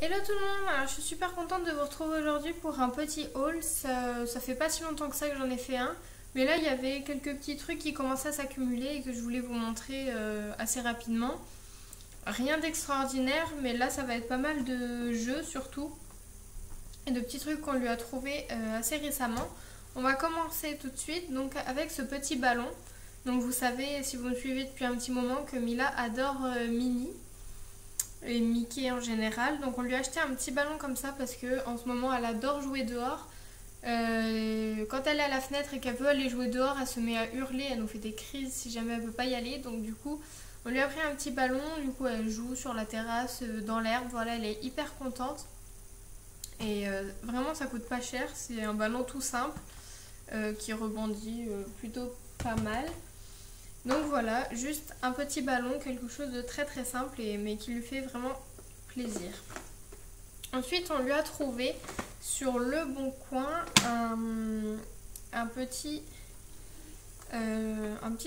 Hello tout le monde, alors, je suis super contente de vous retrouver aujourd'hui pour un petit haul. Ça fait pas si longtemps que ça que j'en ai fait un, mais là il y avait quelques petits trucs qui commençaient à s'accumuler et que je voulais vous montrer assez rapidement. Rien d'extraordinaire, mais là ça va être pas mal de jeux surtout et de petits trucs qu'on lui a trouvé assez récemment. On va commencer tout de suite donc avec ce petit ballon. Donc vous savez, si vous me suivez depuis un petit moment, que Mila adore Minnie et Mickey en général. Donc on lui a acheté un petit ballon comme ça parce que en ce moment elle adore jouer dehors. Quand elle est à la fenêtre et qu'elle veut aller jouer dehors, elle se met à hurler, elle nous fait des crises si jamais elle veut pas y aller. Donc du coup on lui a pris un petit ballon, du coup elle joue sur la terrasse, dans l'herbe, voilà, elle est hyper contente. Et vraiment ça coûte pas cher, c'est un ballon tout simple qui rebondit plutôt pas mal. Donc voilà, juste un petit ballon, quelque chose de très très simple mais qui lui fait vraiment plaisir. Ensuite on lui a trouvé sur le bon coin un petit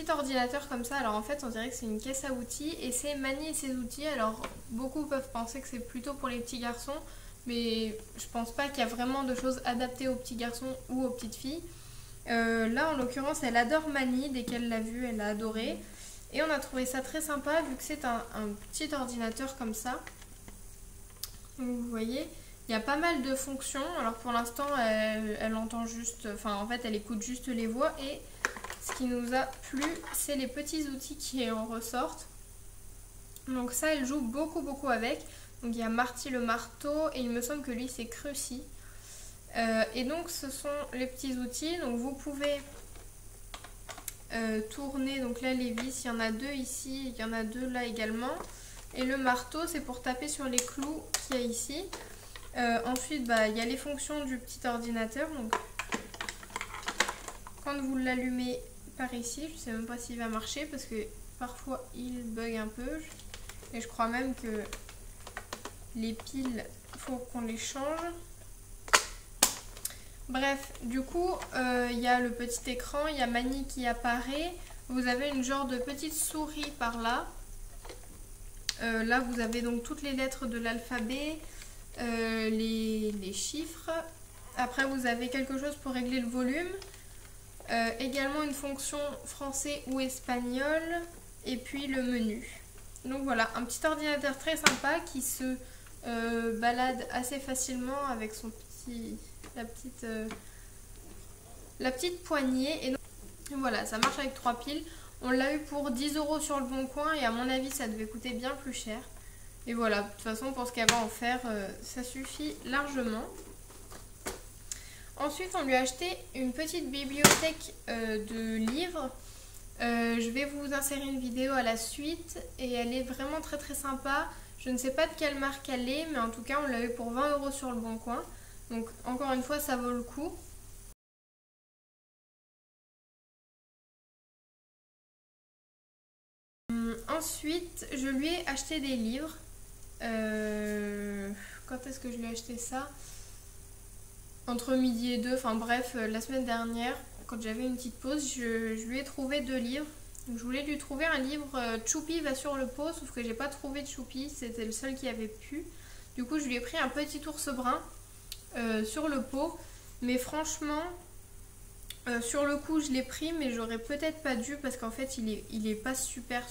ordinateur comme ça. Alors en fait on dirait que c'est une caisse à outils et c'est Mani et ses outils. Alors beaucoup peuvent penser que c'est plutôt pour les petits garçons, mais je pense pas qu'il y a vraiment de choses adaptées aux petits garçons ou aux petites filles. Là en l'occurrence elle adore Mani, dès qu'elle l'a vu elle a adoré et on a trouvé ça très sympa vu que c'est un petit ordinateur comme ça. Donc vous voyez il y a pas mal de fonctions. Alors pour l'instant elle entend juste, enfin en fait elle écoute juste les voix, et ce qui nous a plu c'est les petits outils qui en ressortent. Donc ça elle joue beaucoup avec. Donc il y a Marty le marteau et il me semble que lui c'est Crucy. Et donc ce sont les petits outils, donc vous pouvez tourner, donc là les vis, il y en a deux ici, il y en a deux là également, et le marteau c'est pour taper sur les clous qu'il y a ici. Ensuite il y a les fonctions du petit ordinateur, donc quand vous l'allumez par ici, je sais même pas s'il va marcher parce que parfois il bug un peu, et je crois même que les piles, faut qu'on les change. Bref, du coup, il y a le petit écran, il y a Mani qui apparaît. Vous avez une genre de petite souris par là. Là, vous avez donc toutes les lettres de l'alphabet, les chiffres. Après, vous avez quelque chose pour régler le volume. Également une fonction français ou espagnol. Et puis le menu. Donc voilà, un petit ordinateur très sympa qui se balade assez facilement avec son petit... la petite poignée. Et donc, voilà, ça marche avec 3 piles. On l'a eu pour 10 € sur le bon coin et à mon avis ça devait coûter bien plus cher. Et voilà, de toute façon pour ce qu'elle va en faire, ça suffit largement. Ensuite on lui a acheté une petite bibliothèque de livres. Je vais vous insérer une vidéo à la suite et elle est vraiment très sympa. Je ne sais pas de quelle marque elle est, mais en tout cas on l'a eu pour 20 € sur le bon coin. Donc encore une fois ça vaut le coup. Ensuite je lui ai acheté des livres. Quand est-ce que je lui ai acheté ça? Entre midi et 2, enfin bref, la semaine dernière, quand j'avais une petite pause, je lui ai trouvé 2 livres. Donc, je voulais lui trouver un livre Choupi va sur le pot, sauf que j'ai pas trouvé de Choupi, c'était le seul qui avait pu. Du coup je lui ai pris un petit ours brun sur le pot, mais franchement sur le coup je l'ai pris, mais j'aurais peut-être pas dû parce qu'en fait il est pas super.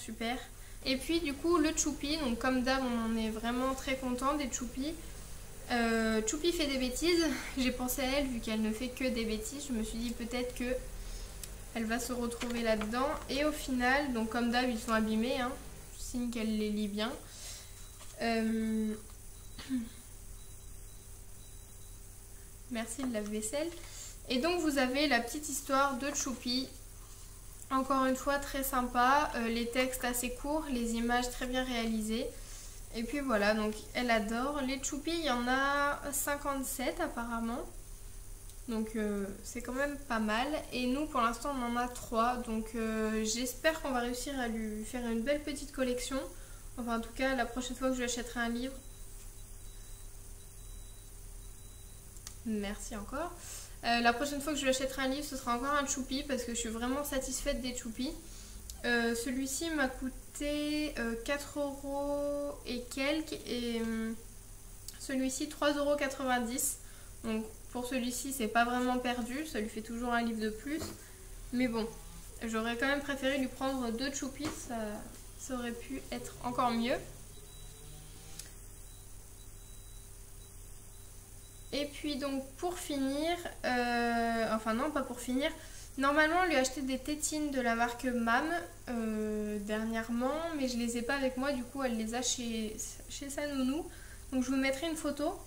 Et puis du coup le Choupi, donc comme d'hab on en est vraiment très content des Choupi. Choupi fait des bêtises, j'ai pensé à elle vu qu'elle ne fait que des bêtises, je me suis dit peut-être que elle va se retrouver là-dedans, et au final, donc comme d'hab ils sont abîmés, hein, signe qu'elle les lit bien. Merci le lave-vaisselle. Et donc vous avez la petite histoire de Choupi, encore une fois très sympa, les textes assez courts, les images très bien réalisées. Et puis voilà, donc elle adore. Les Choupi, il y en a 57 apparemment. Donc c'est quand même pas mal. Et nous pour l'instant on en a 3. Donc j'espère qu'on va réussir à lui faire une belle petite collection. Enfin en tout cas la prochaine fois que je lui achèterai un livre. Merci encore. La prochaine fois que je lui achèterai un livre, ce sera encore un Choupi parce que je suis vraiment satisfaite des Choupi. Celui-ci m'a coûté 4 € et quelques, et Celui-ci 3,90 €. Donc pour celui-ci c'est pas vraiment perdu, ça lui fait toujours un livre de plus. Mais bon, j'aurais quand même préféré lui prendre 2 Choupies, ça aurait pu être encore mieux. Et puis donc pour finir, enfin non pas pour finir, normalement on lui a acheté des tétines de la marque MAM dernièrement, mais je les ai pas avec moi, du coup elle les a chez sa nounou. Donc je vous mettrai une photo.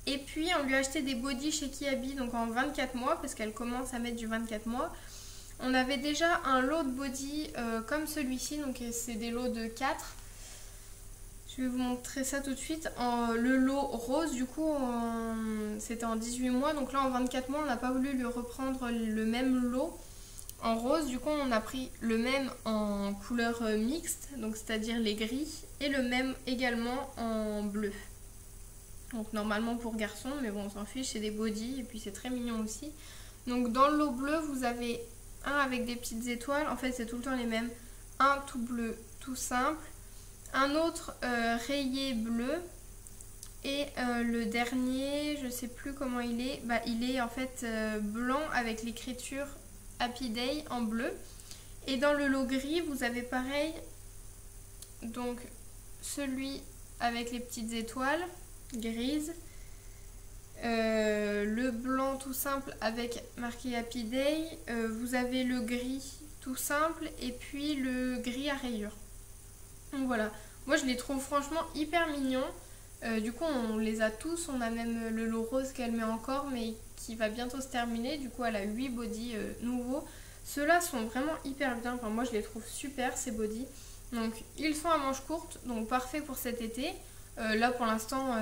Et puis on lui a acheté des bodys chez Kiabi, donc en 24 mois, parce qu'elle commence à mettre du 24 mois. On avait déjà un lot de body comme celui-ci, donc c'est des lots de 4. Je vais vous montrer ça tout de suite. Le lot rose, du coup, c'était en 18 mois. Donc là, en 24 mois, on n'a pas voulu lui reprendre le même lot en rose. Du coup, on a pris le même en couleur mixte, donc c'est-à-dire les gris, et le même également en bleu. Donc normalement pour garçons, mais bon, on s'en fiche, c'est des bodys, et puis c'est très mignon aussi. Donc dans le lot bleu, vous avez un avec des petites étoiles. En fait, c'est tout le temps les mêmes. Un tout bleu, tout simple. Un autre rayé bleu et le dernier, je sais plus comment il est, il est en fait blanc avec l'écriture Happy Day en bleu. Et dans le lot gris, vous avez pareil, donc celui avec les petites étoiles grises, le blanc tout simple avec marqué Happy Day, vous avez le gris tout simple et puis le gris à rayures. Donc voilà, moi je les trouve franchement hyper mignons. Du coup on les a tous, on a même le lot rose qu'elle met encore mais qui va bientôt se terminer. Du coup elle a 8 bodys nouveaux. Ceux-là sont vraiment hyper bien, enfin, moi je les trouve super ces bodys. Donc ils sont à manches courtes, donc parfait pour cet été. Là pour l'instant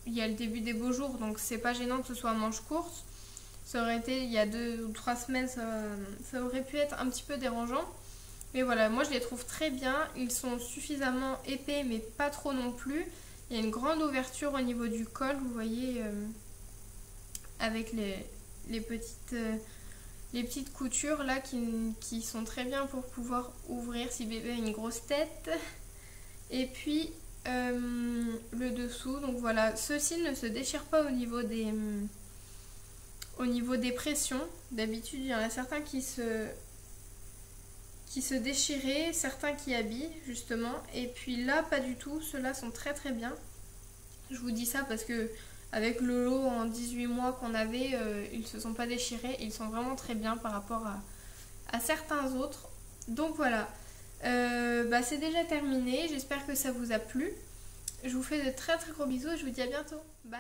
il y a le début des beaux jours, donc c'est pas gênant que ce soit à manches courtes. Ça aurait été il y a 2 ou 3 semaines, ça aurait pu être un petit peu dérangeant. Mais voilà, moi je les trouve très bien. Ils sont suffisamment épais mais pas trop non plus. Il y a une grande ouverture au niveau du col, vous voyez, avec les petites coutures là qui sont très bien pour pouvoir ouvrir si bébé a une grosse tête. Et puis le dessous, donc voilà, ceux-ci ne se déchirent pas au niveau des pressions. D'habitude il y en a certains qui se déchiraient, certains qui habillent justement, et puis là pas du tout, ceux-là sont très très bien. Je vous dis ça parce que avec le lot en 18 mois qu'on avait, ils se sont pas déchirés, ils sont vraiment très bien par rapport à certains autres. Donc voilà, c'est déjà terminé, j'espère que ça vous a plu. Je vous fais de très très gros bisous et je vous dis à bientôt, bye.